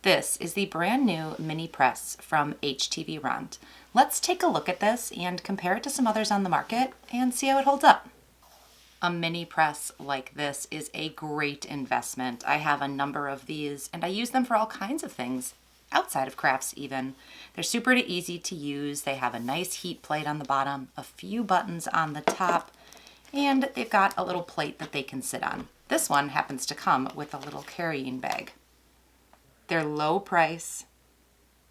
This is the brand new mini press from HTVRONT. Let's take a look at this and compare it to some others on the market and see how it holds up. A mini press like this is a great investment. I have a number of these and I use them for all kinds of things, outside of crafts even. They're super easy to use. They have a nice heat plate on the bottom, a few buttons on the top, and they've got a little plate that they can sit on. This one happens to come with a little carrying bag. They're low price.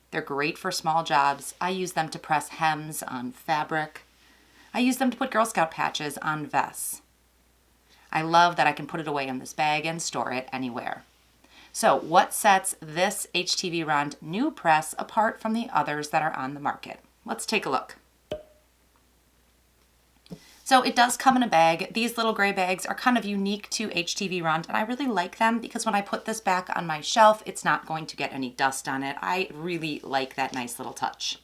They're great for small jobs. I use them to press hems on fabric. I use them to put Girl Scout patches on vests. I love that I can put it away in this bag and store it anywhere. So what sets this HTVRONT new press apart from the others that are on the market? Let's take a look. So it does come in a bag. These little gray bags are kind of unique to HTVRONT, and I really like them because when I put this back on my shelf, it's not going to get any dust on it. I really like that nice little touch.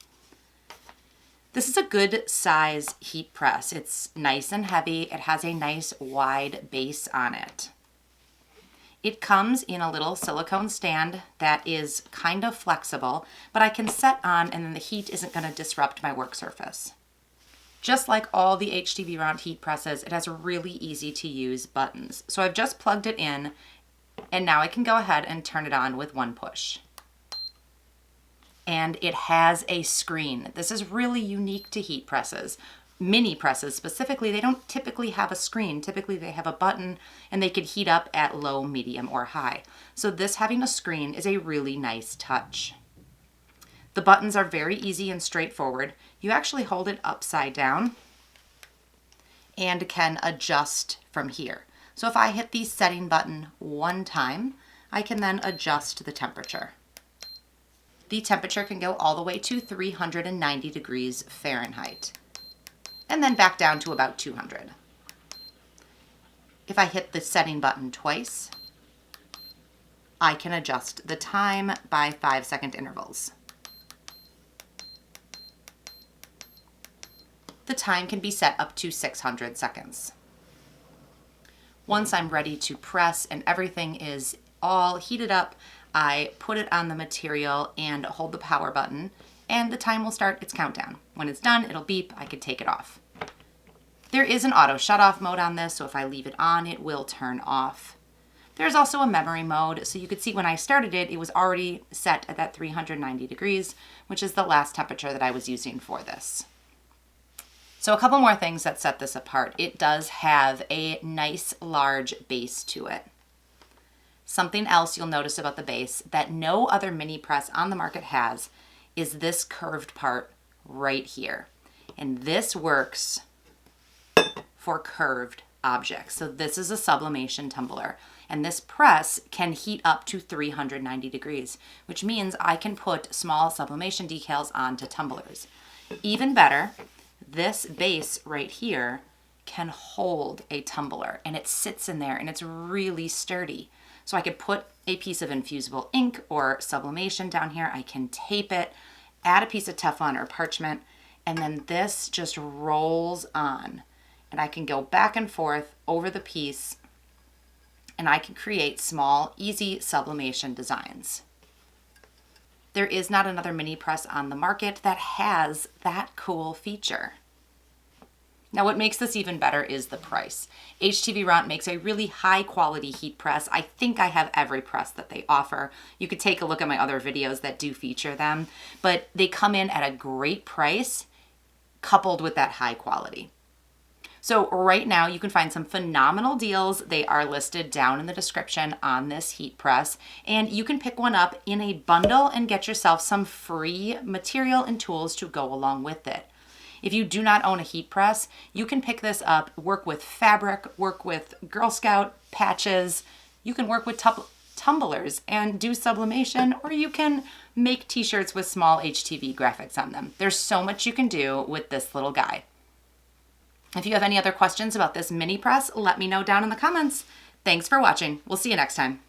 This is a good size heat press. It's nice and heavy. It has a nice wide base on it. It comes in a little silicone stand that is kind of flexible, but I can set on and then the heat isn't going to disrupt my work surface. Just like all the HTVRONT heat presses, it has really easy to use buttons. So I've just plugged it in and now I can go ahead and turn it on with one push. And it has a screen. This is really unique to heat presses. Mini presses specifically, they don't typically have a screen. Typically they have a button and they can heat up at low, medium, or high. So this having a screen is a really nice touch. The buttons are very easy and straightforward. You actually hold it upside down and can adjust from here. So if I hit the setting button one time, I can then adjust the temperature. The temperature can go all the way to 390 degrees Fahrenheit and then back down to about 200. If I hit the setting button twice, I can adjust the time by 5-second intervals. The time can be set up to 600 seconds. Once I'm ready to press and everything is all heated up, I put it on the material and hold the power button and the time will start its countdown. When it's done, it'll beep, I can take it off. There is an auto shut off mode on this, so if I leave it on, it will turn off. There's also a memory mode, so you could see when I started it, it was already set at that 390 degrees, which is the last temperature that I was using for this. So a couple more things that set this apart. It does have a nice large base to it. Something else you'll notice about the base that no other mini press on the market has is this curved part right here. And this works for curved objects. So this is a sublimation tumbler. And this press can heat up to 390 degrees, which means I can put small sublimation decals onto tumblers. Even better, this base right here can hold a tumbler and it sits in there and it's really sturdy. So I could put a piece of infusible ink or sublimation down here. I can tape it, add a piece of Teflon or parchment, and then this just rolls on. And I can go back and forth over the piece and I can create small, easy sublimation designs. There is not another mini press on the market that has that cool feature. Now what makes this even better is the price. HTVRONT makes a really high quality heat press. I think I have every press that they offer. You could take a look at my other videos that do feature them, but they come in at a great price coupled with that high quality. So right now you can find some phenomenal deals. They are listed down in the description on this heat press, and you can pick one up in a bundle and get yourself some free material and tools to go along with it. If you do not own a heat press, you can pick this up, work with fabric, work with Girl Scout patches, you can work with tumblers and do sublimation, or you can make t-shirts with small HTV graphics on them. There's so much you can do with this little guy. If you have any other questions about this mini press, let me know down in the comments. Thanks for watching. We'll see you next time.